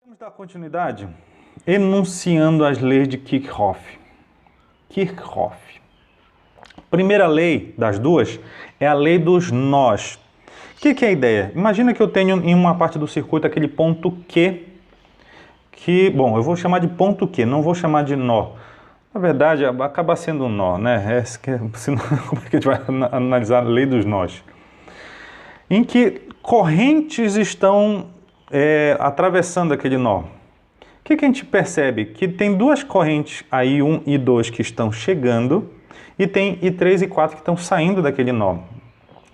Vamos dar continuidade enunciando as leis de Kirchhoff. Primeira lei das duas é a lei dos nós. O que é a ideia? Imagina que eu tenho em uma parte do circuito aquele ponto Q, bom, eu vou chamar de ponto Q, não vou chamar de nó. Na verdade, acaba sendo um nó, né? Senão, como é que a gente vai analisar a lei dos nós? Em que correntes estão atravessando aquele nó. O que a gente percebe? Que tem duas correntes, a I1 e I2, que estão chegando, e tem I3 e I4 que estão saindo daquele nó.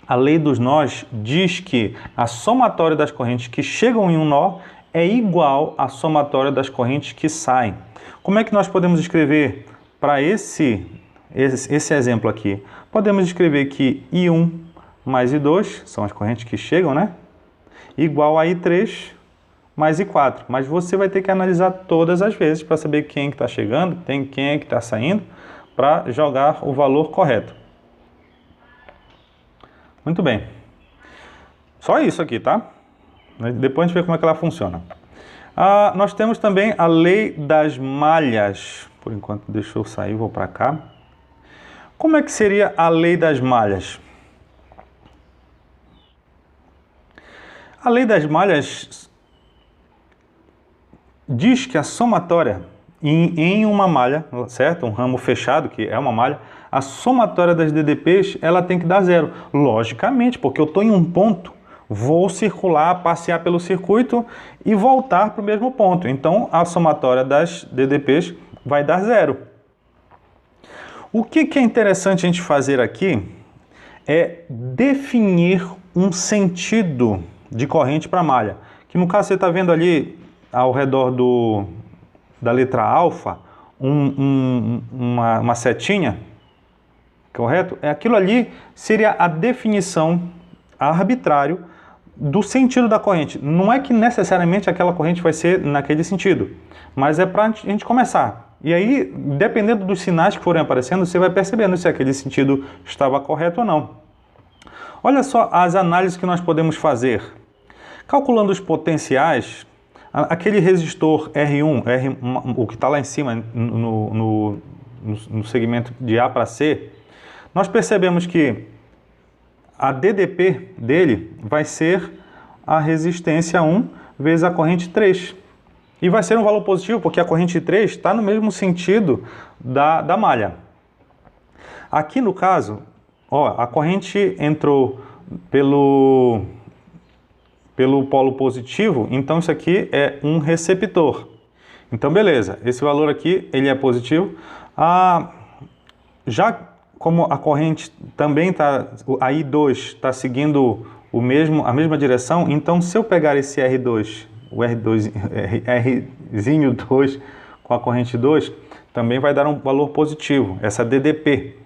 A lei dos nós diz que a somatória das correntes que chegam em um nó é igual à somatória das correntes que saem. Como é que nós podemos escrever para esse exemplo aqui? Podemos escrever que I1 mais I2, são as correntes que chegam, né? Igual a I3 mais I4. Mas você vai ter que analisar todas as vezes para saber quem é que está chegando, quem é que está saindo, para jogar o valor correto. Muito bem. Só isso aqui, tá? Depois a gente vê como é que ela funciona. Nós temos também a lei das malhas. Por enquanto, deixa eu sair, vou para cá. Como é que seria a lei das malhas? A lei das malhas diz que a somatória em uma malha, certo? Um ramo fechado, que é uma malha, a somatória das DDPs, ela tem que dar zero. Logicamente, porque eu estou em um ponto, vou circular, passear pelo circuito e voltar para o mesmo ponto. Então, a somatória das DDPs vai dar zero. O que é interessante a gente fazer aqui é definir um sentido de corrente para a malha. Que no caso você está vendo ali ao redor da letra alfa uma setinha, correto? Aquilo ali seria a definição arbitrária do sentido da corrente. Não é que necessariamente aquela corrente vai ser naquele sentido, mas é para a gente começar. E aí, dependendo dos sinais que forem aparecendo, você vai percebendo se aquele sentido estava correto ou não. Olha só as análises que nós podemos fazer. Calculando os potenciais, aquele resistor R1, o que está lá em cima no segmento de A para C, nós percebemos que a DDP dele vai ser a resistência 1 vezes a corrente 3. E vai ser um valor positivo, porque a corrente 3 está no mesmo sentido da malha. Aqui no caso, ó, a corrente entrou pelo polo positivo, então isso aqui é um receptor. Então beleza, esse valor aqui ele é positivo. Já como a corrente também está, a I2 está seguindo a mesma direção, então se eu pegar esse R2, o Rzinho 2 com a corrente 2, também vai dar um valor positivo, essa DDP.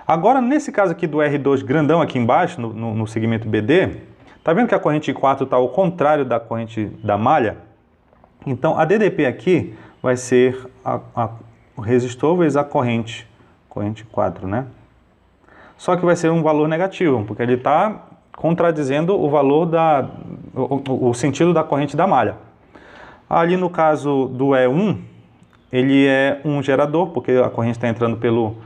Agora, nesse caso aqui do R2 grandão aqui embaixo, no segmento BD, tá vendo que a corrente 4 está ao contrário da corrente da malha? Então, a DDP aqui vai ser o resistor vezes a corrente 4, né? Só que vai ser um valor negativo, porque ele está contradizendo o valor o sentido da corrente da malha. Ali no caso do E1, ele é um gerador, porque a corrente está entrando pelo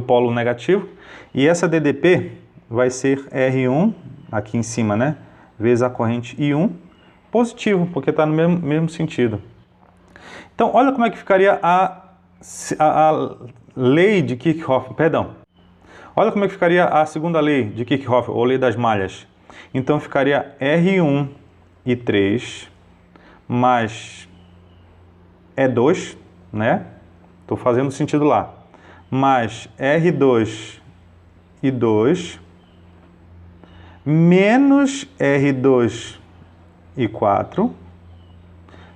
polo negativo, e essa DDP vai ser R1, aqui em cima, né, vezes a corrente I1, positivo, porque está no mesmo sentido. Então, olha como é que ficaria a lei de Kirchhoff, olha como é que ficaria a segunda lei de Kirchhoff, ou lei das malhas. Então, ficaria R1 e 3 mais E2, né, estou fazendo sentido lá, mais R2 e 2 menos R2 e 4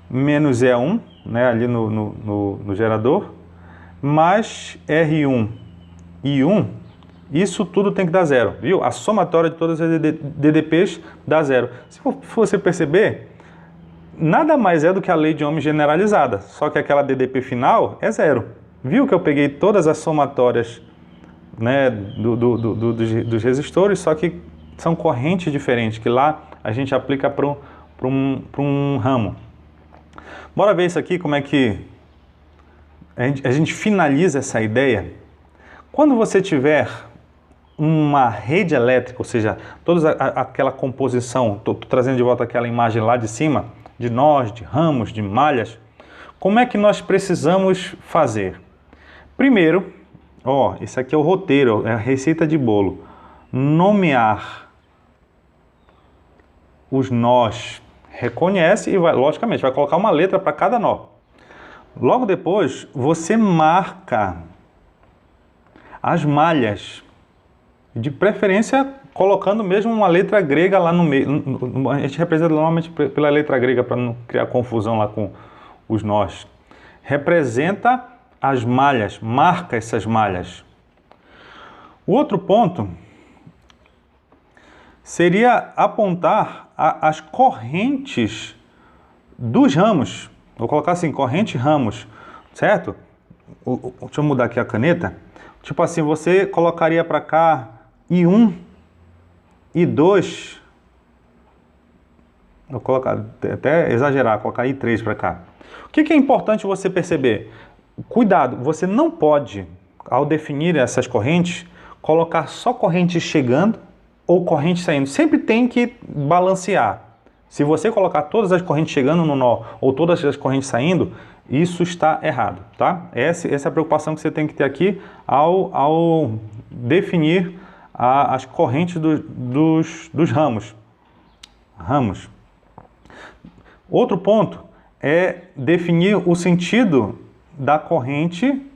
menos E1, né, ali no gerador, mais R1 e 1, isso tudo tem que dar zero, viu? A somatória de todas as DDPs dá zero. Se você perceber, nada mais é do que a lei de Ohm generalizada, só que aquela DDP final é zero. Viu que eu peguei todas as somatórias, né, dos resistores, só que são correntes diferentes, que lá a gente aplica para um ramo. Bora ver isso aqui, como é que a gente finaliza essa ideia. Quando você tiver uma rede elétrica, ou seja, toda aquela composição, estou trazendo de volta aquela imagem lá de cima, de nós, de ramos, de malhas, como é que nós precisamos fazer? Primeiro, esse aqui é o roteiro, é a receita de bolo. Nomear os nós, reconhece e logicamente, vai colocar uma letra para cada nó. Logo depois, você marca as malhas, de preferência colocando mesmo uma letra grega lá no meio. A gente representa normalmente pela letra grega para não criar confusão lá com os nós. Representa as malhas, marca essas malhas. O outro ponto seria apontar as correntes dos ramos. Vou colocar assim, corrente ramos, certo? Deixa eu mudar aqui a caneta. Tipo assim, você colocaria para cá I1, I2, vou colocar, até exagerar, colocar I3 para cá. O que é importante você perceber? Cuidado, você não pode, ao definir essas correntes, colocar só corrente chegando ou corrente saindo. Sempre tem que balancear. Se você colocar todas as correntes chegando no nó ou todas as correntes saindo, isso está errado, tá? Essa é a preocupação que você tem que ter aqui ao definir as correntes dos ramos. Outro ponto é definir o sentido da corrente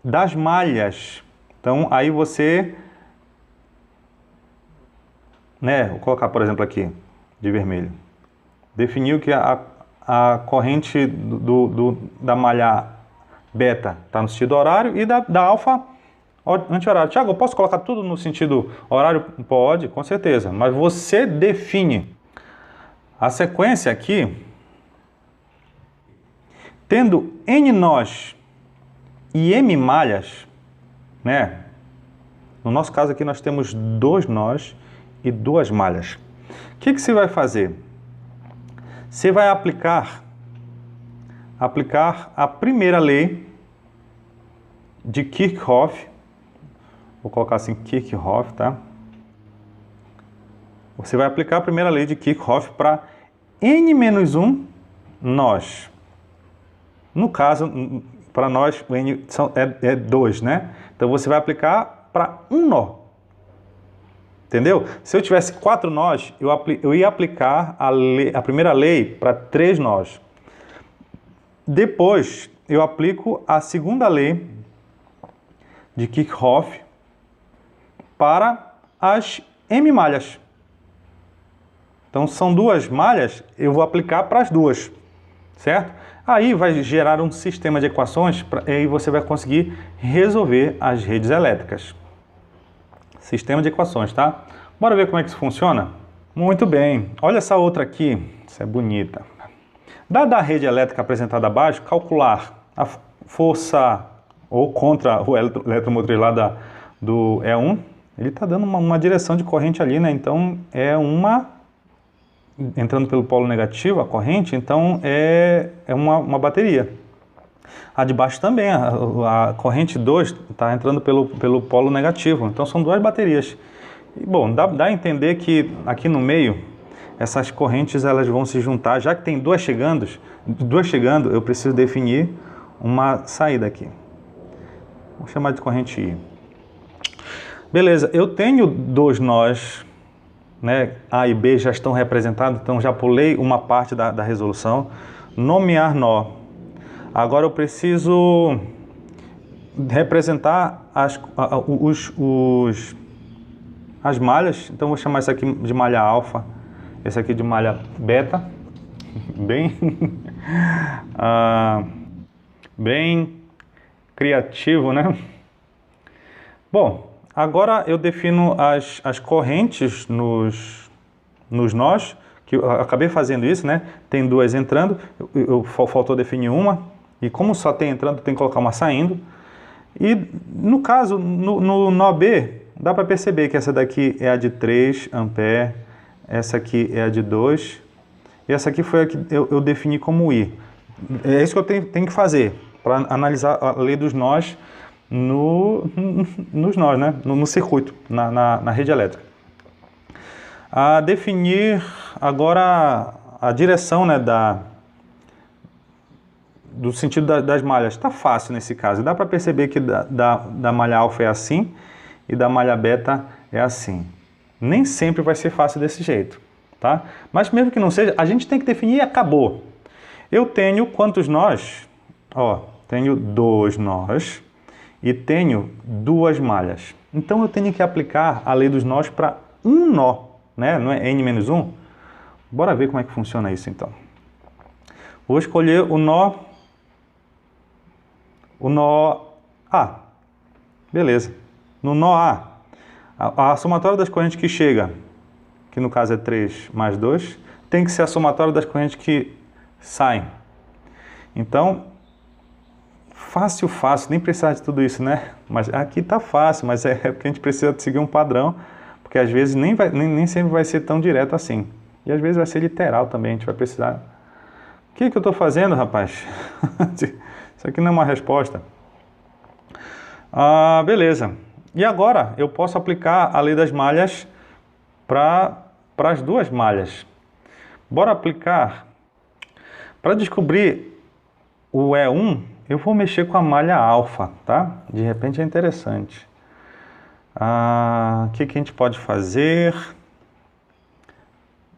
das malhas. Então, aí você, vou colocar, por exemplo, aqui, de vermelho. Definiu que a corrente da malha beta está no sentido horário e da alfa anti-horário. Tiago, eu posso colocar tudo no sentido horário? Pode, com certeza. Mas você define a sequência aqui, tendo N nós e M malhas, No nosso caso aqui nós temos 2 nós e 2 malhas. O que você vai fazer? Você vai aplicar a primeira lei de Kirchhoff. Vou colocar assim, Kirchhoff, tá? Você vai aplicar a primeira lei de Kirchhoff para N-1 nós. No caso, para nós, o N é 2, né? Então, você vai aplicar para um nó. Entendeu? Se eu tivesse 4 nós, eu ia aplicar a primeira lei para 3 nós. Depois, eu aplico a segunda lei de Kirchhoff para as M malhas. Então, são 2 malhas, eu vou aplicar para as 2, certo? Aí vai gerar um sistema de equações e aí você vai conseguir resolver as redes elétricas. Sistema de equações, tá? Bora ver como é que isso funciona? Muito bem. Olha essa outra aqui, essa é bonita. Dada a rede elétrica apresentada abaixo, calcular a força ou contra o eletromotriz lá do E1, ele está dando uma direção de corrente ali, né? Então, entrando pelo polo negativo, a corrente, então é uma bateria. A de baixo também, a corrente 2 está entrando pelo polo negativo, então são 2 baterias. E, bom, dá a entender que aqui no meio, essas correntes elas vão se juntar, já que tem 2 chegando, eu preciso definir uma saída aqui. Vou chamar de corrente I. Beleza, eu tenho 2 nós, A e B já estão representados, então já pulei uma parte da resolução. Nomear nó. Agora eu preciso representar as malhas, então vou chamar isso aqui de malha alfa, esse aqui de malha beta, bem criativo, né? Bom, agora eu defino as correntes nos nós, que eu acabei fazendo isso, né? Tem 2 entrando, faltou definir uma, e como só tem entrando, tem que colocar uma saindo. E no caso, no nó B, dá para perceber que essa daqui é a de 3 ampere, essa aqui é a de 2, e essa aqui foi a que eu defini como I. É isso que eu tenho que fazer, para analisar a lei dos nós nos nós, né? no circuito, na rede elétrica. A definir agora a direção, né, do sentido das malhas. Está fácil nesse caso. Dá para perceber que da malha alfa é assim e da malha beta é assim. Nem sempre vai ser fácil desse jeito, tá? Mas mesmo que não seja, a gente tem que definir e acabou. Eu tenho quantos nós? Ó, tenho 2 nós e tenho 2 malhas. Então eu tenho que aplicar a lei dos nós para um nó, né? Não é n-1? Bora ver como é que funciona isso então. Vou escolher o nó A. Beleza. No nó A, a somatória das correntes que chega, que no caso é 3 mais 2, tem que ser a somatória das correntes que saem. Então, fácil, nem precisar de tudo isso, né? Mas aqui tá fácil, mas é porque a gente precisa seguir um padrão, porque às vezes nem sempre vai ser tão direto assim. E às vezes vai ser literal também, a gente vai precisar... O que eu estou fazendo, rapaz? Isso aqui não é uma resposta. Beleza. E agora eu posso aplicar a lei das malhas para as 2 malhas. Bora aplicar. Para descobrir o E1, eu vou mexer com a malha alfa, tá? De repente é interessante. O que a gente pode fazer?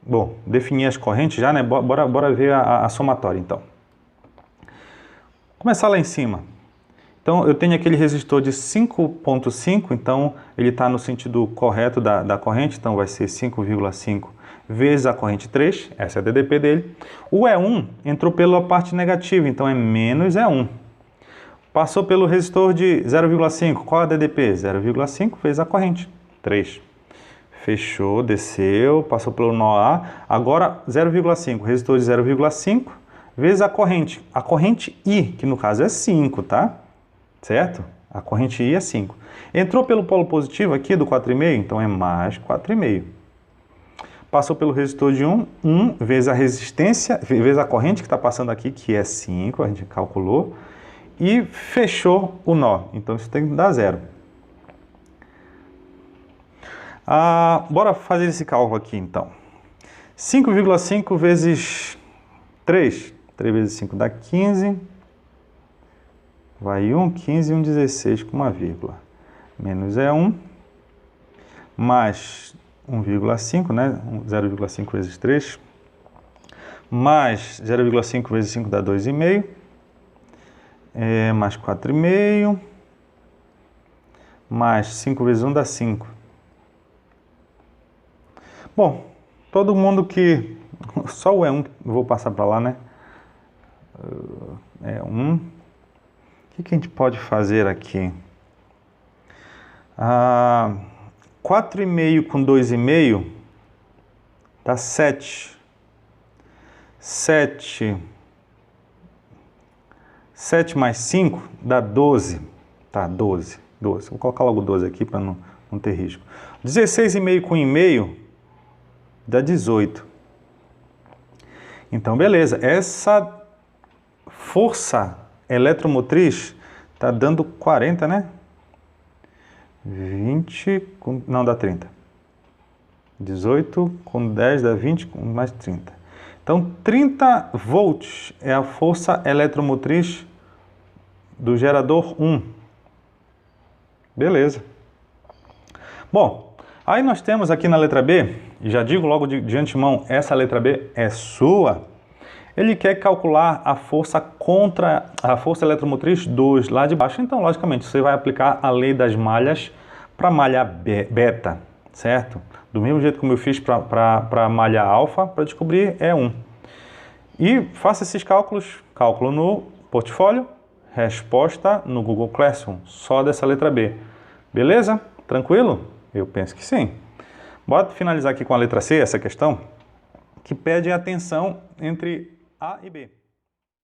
Bom, definir as correntes já, né? Bora ver a somatória, então. Começar lá em cima. Então, eu tenho aquele resistor de 5,5, então ele está no sentido correto da corrente, então vai ser 5,5 vezes a corrente 3, essa é a DDP dele. O E1 entrou pela parte negativa, então é menos E1. Passou pelo resistor de 0,5, qual é a DDP? 0,5 vezes a corrente, 3. Fechou, desceu, passou pelo nó A, agora 0,5, resistor de 0,5 vezes a corrente I, que no caso é 5, tá? Certo? A corrente I é 5. Entrou pelo polo positivo aqui do 4,5, então é mais 4,5. Passou pelo resistor de 1 vezes a resistência, vezes a corrente que está passando aqui, que é 5, a gente calculou, e fechou o nó. Então isso tem que dar 0. Bora fazer esse cálculo aqui, então. 5,5 vezes 3. 3 vezes 5 dá 15. Vai 1, 15 e 1, 16 com uma vírgula. Menos é 1. Mais 1,5, né? 0,5 vezes 3. Mais 0,5 vezes 5 dá 2,5. Mais 4,5. Mais 5 vezes 1 dá 5. Bom, todo mundo que... Só o E1 vou passar para lá, né? E1. O que a gente pode fazer aqui? 4,5 com 2,5 dá 7. 7 mais 5 dá 12. Tá, 12. Vou colocar logo 12 aqui para não ter risco. 16,5 com 1,5 dá 18. Então, beleza. Essa força eletromotriz está dando 40, né? 20, não, dá 30. 18 com 10 dá 20, com mais 30. Então, 30 volts é a força eletromotriz do gerador 1. Beleza. Bom, aí nós temos aqui na letra B, e já digo logo de antemão, essa letra B é sua. Ele quer calcular a força contra a força eletromotriz 2 lá de baixo. Então, logicamente, você vai aplicar a lei das malhas para a malha beta, certo? Do mesmo jeito como eu fiz para a malha alfa, para descobrir E1. E faça esses cálculos, cálculo no portfólio, resposta no Google Classroom, só dessa letra B. Beleza? Tranquilo? Eu penso que sim. Bora finalizar aqui com a letra C, essa questão, que pede atenção entre A e B.